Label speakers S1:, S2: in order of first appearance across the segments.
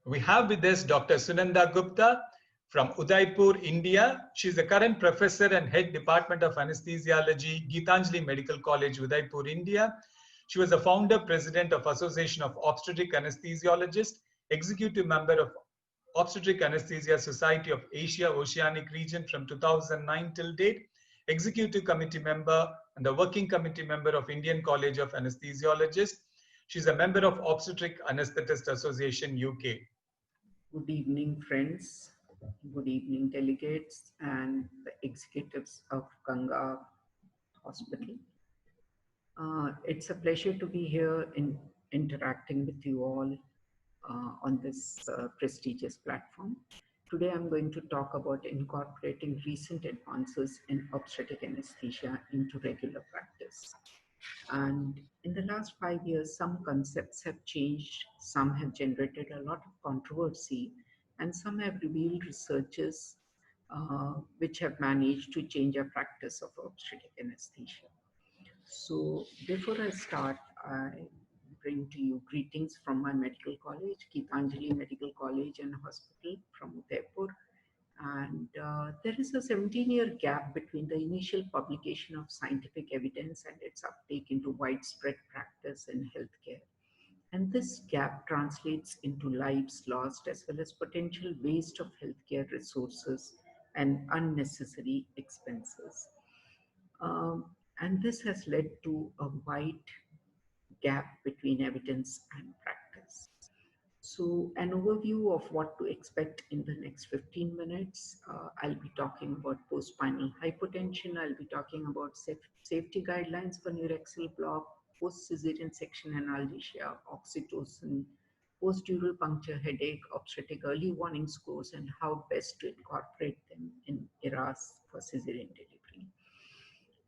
S1: We have with us Dr. Sunanda Gupta from Udaipur, India. She is the current professor and head department of anesthesiology, Geetanjali Medical College, Udaipur, India. She was the founder president of Association of Obstetric Anesthesiologists, executive member of Obstetric Anesthesia Society of Asia Oceanic Region from 2009 till date, executive committee member and the working committee member of Indian College of Anesthesiologists. She is a member of Obstetric Anesthetist Association, UK.
S2: Good evening, friends. Good evening, delegates and the executives of Ganga Hospital. It's a pleasure to be here in interacting with you all on this prestigious platform. Today, I'm going to talk about incorporating recent advances in obstetric anesthesia into regular practice. And in the last 5 years, some concepts have changed, some have generated a lot of controversy, and some have revealed researches which have managed to change our practice of obstetric anesthesia. So before I start, I bring to you greetings from my medical college, Geetanjali Medical College and Hospital from Udaipur. And there is a 17-year gap between the initial publication of scientific evidence and its uptake into widespread practice in healthcare. And this gap translates into lives lost as well as potential waste of healthcare resources and unnecessary expenses. Um, and this has led to a wide gap between evidence and practice. So an overview of what to expect in the next 15 minutes. I'll be talking about postspinal hypotension. I'll be talking about safety guidelines for neuraxial block, post-cesarean section analgesia, oxytocin, post-dural puncture headache, obstetric early warning scores, and how best to incorporate them in ERAS for cesarean delivery.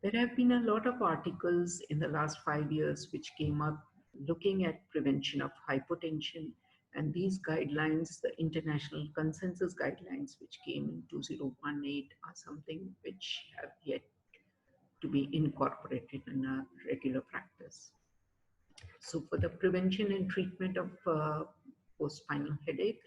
S2: There have been a lot of articles in the last 5 years which came up looking at prevention of hypotension, and these guidelines, the international consensus guidelines which came in 2018, are something which have yet to be incorporated in our regular practice. So for the prevention and treatment of postspinal headache,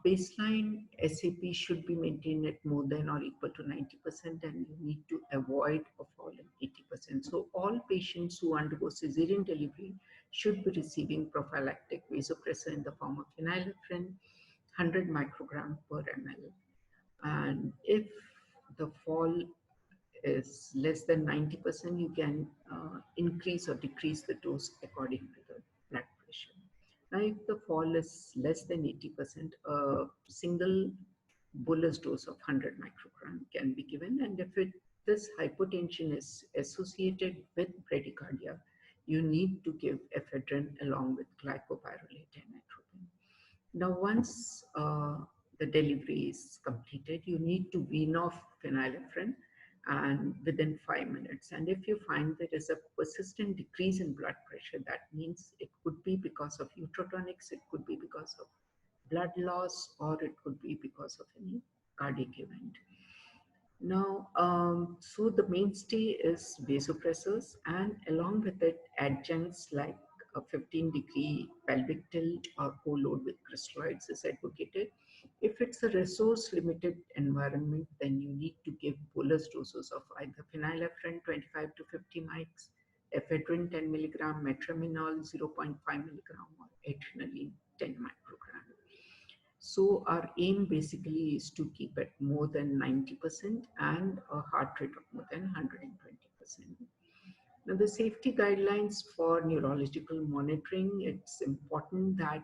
S2: baseline SAP should be maintained at more than or equal to 90%, and you need to avoid a fall in 80%. So all patients who undergo cesarean delivery should be receiving prophylactic vasopressor in the form of phenylephrine, 100 microgram per ml. And if the fall is less than 90%, you can increase or decrease the dose according to the blood pressure. Now, if the fall is less than 80%, a single bolus dose of 100 microgram can be given. And if this hypotension is associated with bradycardia, you need to give ephedrine along with glycopyrrolate and atropine. Now, once the delivery is completed, you need to wean off phenylephrine and within 5 minutes. And if you find there is a persistent decrease in blood pressure, that means it could be because of utrotonics, it could be because of blood loss, or it could be because of any cardiac event. Now, so the mainstay is vasopressors, and along with it, adjuncts like a 15-degree pelvic tilt or co-load with crystalloids is advocated. If it's a resource-limited environment, then you need to give bolus doses of either phenylephrine 25 to 50 mics, ephedrine 10 milligram, metraminol 0.5 milligram, or adrenaline 10 microgram. So our aim basically is to keep it more than 90% and a heart rate of more than 120%. Now, the safety guidelines for neurological monitoring, it's important that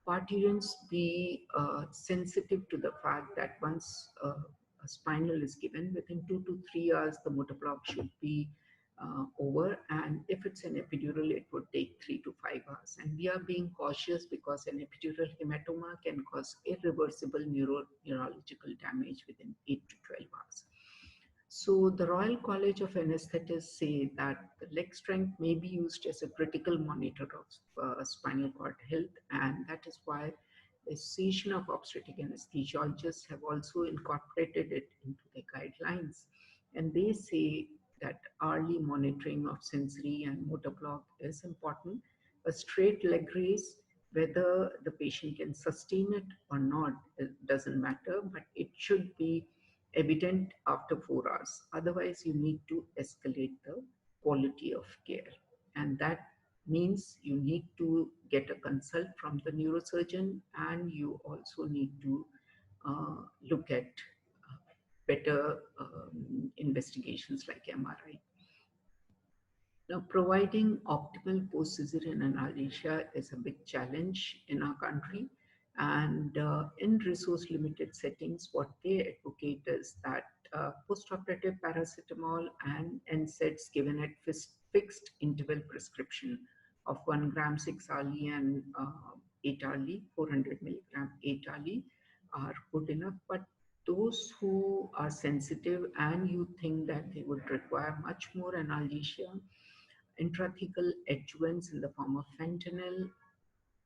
S2: participants be sensitive to the fact that once a spinal is given, within 2 to 3 hours, the motor block should be over. And if it's an epidural, it would take 3 to 5 hours. And we are being cautious because an epidural hematoma can cause irreversible neurological damage within 8 to 12 hours. So the Royal College of Anesthetists say that the leg strength may be used as a critical monitor of spinal cord health, and that is why the Association of Obstetric Anesthesiologists have also incorporated it into the guidelines. And they say that early monitoring of sensory and motor block is important. A straight leg raise Whether the patient can sustain it or not, it doesn't matter, but it should be evident after 4 hours. Otherwise, you need to escalate the quality of care. And that means you need to get a consult from the neurosurgeon, and you also need to look at better investigations like MRI. Now, providing optimal post-cesarean analgesia is a big challenge in our country. And in resource-limited settings, what they advocate is that post-operative paracetamol and NSAIDs given at fixed interval prescription of 1 gram 6 hourly and 8 hourly, 400 milligram 8 hourly are good enough. But those who are sensitive and you think that they would require much more analgesia, intrathecal adjuvants in the form of fentanyl,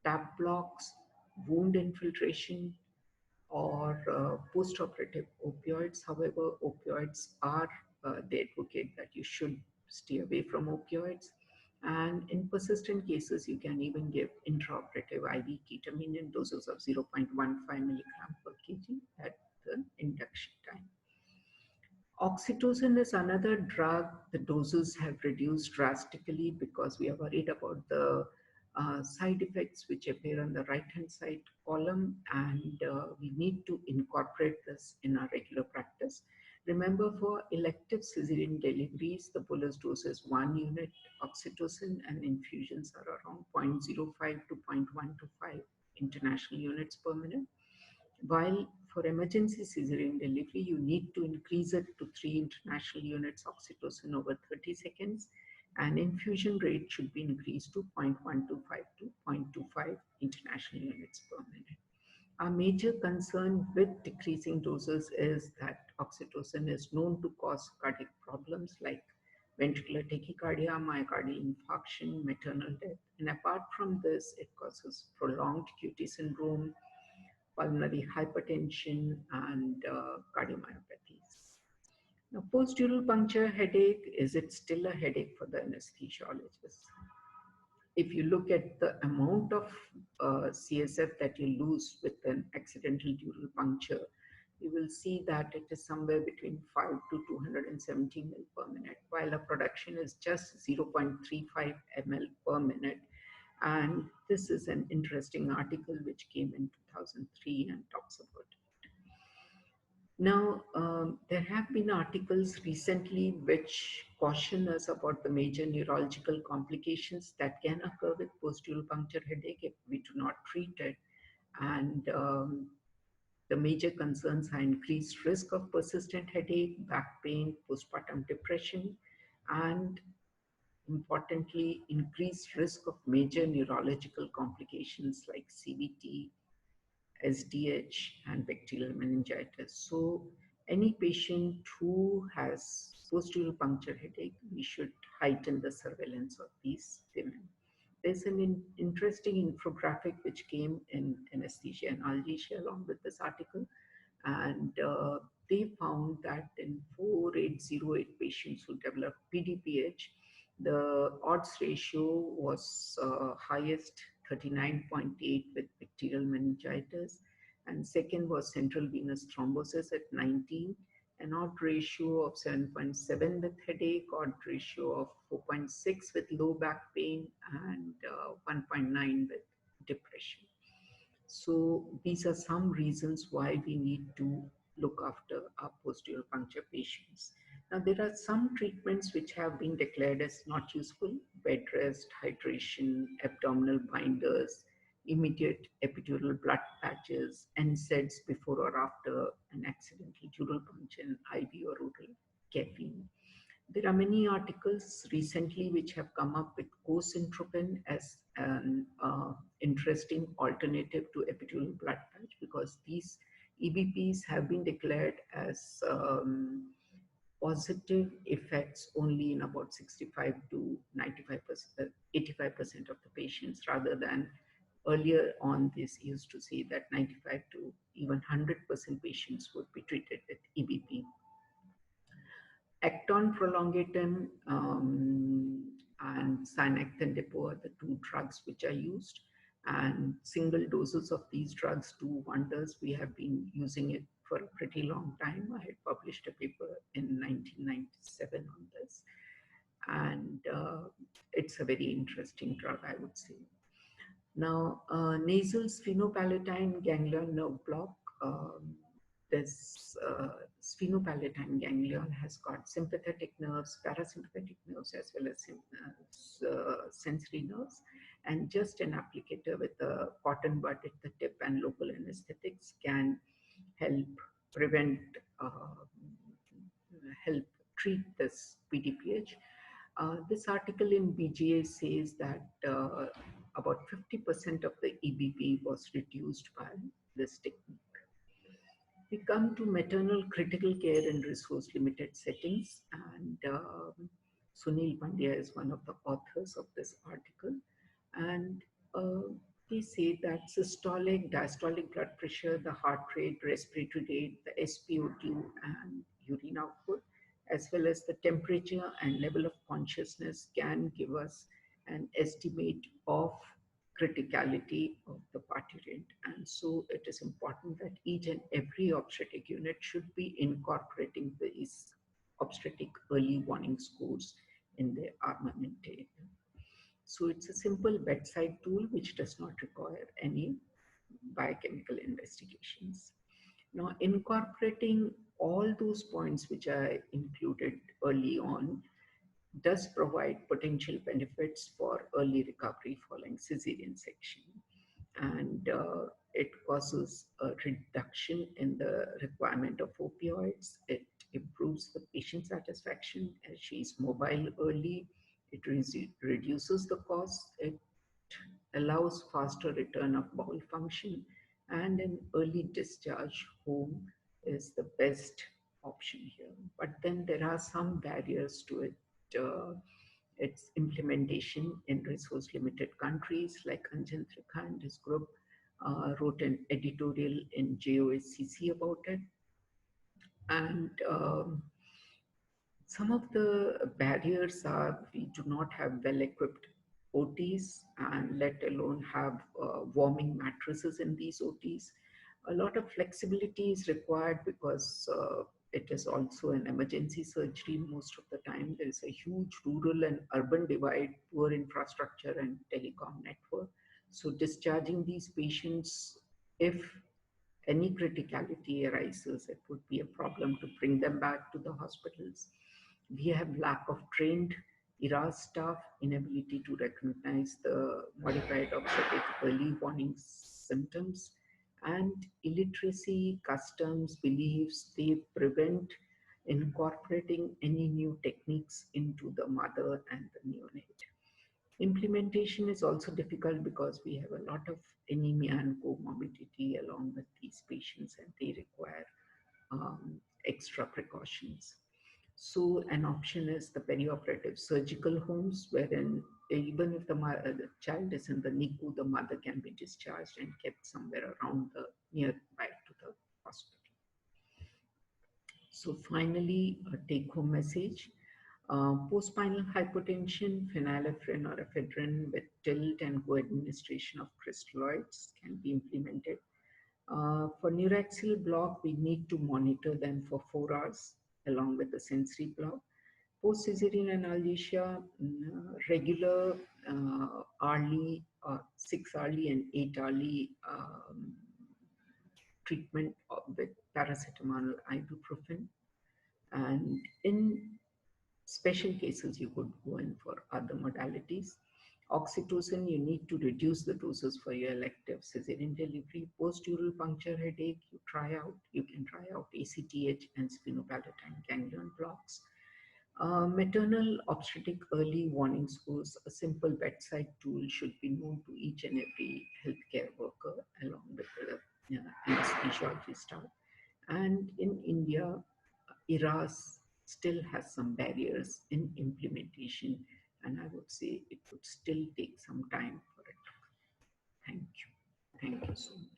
S2: tap blocks, wound infiltration, or post-operative opioids. However, opioids are, they advocate that you should stay away from opioids. And in persistent cases, you can even give intraoperative IV ketamine in doses of 0.15 milligram per kg at the induction time. Oxytocin is another drug. The doses have reduced drastically because we are worried about the side effects which appear on the right-hand side column, and we need to incorporate this in our regular practice. Remember, for elective cesarean deliveries, the bolus dose is 1 unit oxytocin, and infusions are around 0.05 to 0.125 international units per minute. While for emergency cesarean delivery, you need to increase it to 3 international units oxytocin over 30 seconds, and infusion rate should be increased to 0.125 to 0.25 international units per minute. Our major concern with decreasing doses is that oxytocin is known to cause cardiac problems like ventricular tachycardia, myocardial infarction, maternal death. And apart from this, it causes prolonged QT syndrome, pulmonary hypertension, and cardiomyopathies. Now, post-dural puncture headache, is it still a headache for the anesthesiologist? If you look at the amount of CSF that you lose with an accidental dural puncture, you will see that it is somewhere between 5 to 270 ml per minute, while a production is just 0.35 ml per minute. And this is an interesting article which came in 2003 and talks about it. Now, there have been articles recently which caution us about the major neurological complications that can occur with post-dural puncture headache if we do not treat it. And the major concerns are increased risk of persistent headache, back pain, postpartum depression, and importantly, increased risk of major neurological complications like CVT, SDH, and bacterial meningitis. So any patient who has post-dural puncture headache, we should heighten the surveillance of these women. There's an interesting infographic which came in Anaesthesia and Analgesia along with this article, and they found that in 4808 patients who developed PDPH, the odds ratio was highest 39.8 with bacterial meningitis, and second was central venous thrombosis at 19, an odd ratio of 7.7 with headache, odd ratio of 4.6 with low back pain, and 1.9 with depression. So these are some reasons why we need to look after our post-dural puncture patients. Now, there are some treatments which have been declared as not useful: bed rest, hydration, abdominal binders, immediate epidural blood patches, NSAIDs before or after an accidental dural puncture, IV or oral caffeine. There are many articles recently which have come up with cosintropin as an interesting alternative to epidural blood patch, because these EBPs have been declared as positive effects only in about 65 to 95%, 85% of the patients, rather than earlier on this used to say that 95 to even 100% patients would be treated with EBP. Acton prolongatum and cyanactin depot are the two drugs which are used. And single doses of these drugs do wonders. We have been using it for a pretty long time. I had published a paper in 1997 on this, and it's a very interesting drug, I would say. Now, nasal sphenopalatine ganglion nerve block. This sphenopalatine ganglion has got sympathetic nerves, parasympathetic nerves, as well as sensory nerves. And just an applicator with a cotton bud at the tip and local anesthetics can help prevent, help treat this PDPH. This article in BGA says that about 50% of the EBP was reduced by this technique. We come to maternal critical care in resource limited settings, and Sunil Pandya is one of the authors of this article. And they say that systolic, diastolic blood pressure, the heart rate, respiratory rate, the SpO2 and urine output, as well as the temperature and level of consciousness can give us an estimate of criticality of the parturient. And so it is important that each and every obstetric unit should be incorporating these obstetric early warning scores in their armamentarium. So it's a simple bedside tool which does not require any biochemical investigations. Now, incorporating all those points which I included early on does provide potential benefits for early recovery following cesarean section. And it causes a reduction in the requirement of opioids. It improves the patient satisfaction as she is mobile early. It reduces the cost. It allows faster return of bowel function, and an early discharge home is the best option here. But then there are some barriers to it. Its implementation in resource limited countries, like Anjan Trikha and his group wrote an editorial in JOSCC about it. And some of the barriers are we do not have well-equipped OTs, and let alone have warming mattresses in these OTs. A lot of flexibility is required because it is also an emergency surgery most of the time. There is a huge rural and urban divide, poor infrastructure and telecom network. So discharging these patients, if any criticality arises, it would be a problem to bring them back to the hospitals. We have lack of trained ERA staff, inability to recognize the modified obstetric early warning symptoms, and illiteracy, customs, beliefs, they prevent incorporating any new techniques into the mother and the neonate. Implementation is also difficult because we have a lot of anemia and comorbidity along with these patients, and they require extra precautions. So an option is the perioperative surgical homes, wherein even if the child is in the NICU, the mother can be discharged and kept somewhere around the nearby to the hospital. So finally, a take-home message. Postspinal hypotension, phenylephrine or ephedrine with tilt and co-administration of crystalloids can be implemented. For neuraxial block, we need to monitor them for 4 hours along with the sensory block. Post-cesarean analgesia, regular hourly, 6 hourly and 8 hourly treatment with paracetamol, ibuprofen. And in special cases, you could go in for other modalities. Oxytocin, you need to reduce the doses for your elective cesarean delivery. Post-dural puncture headache, you can try out ACTH and sphenopalatine ganglion blocks. Maternal obstetric early warning scores, a simple bedside tool, should be known to each and every healthcare worker along with the anesthesiologist staff. And in India, ERAS still has some barriers in implementation, and I would say it would still take some time for it. Thank you. Thank you so much.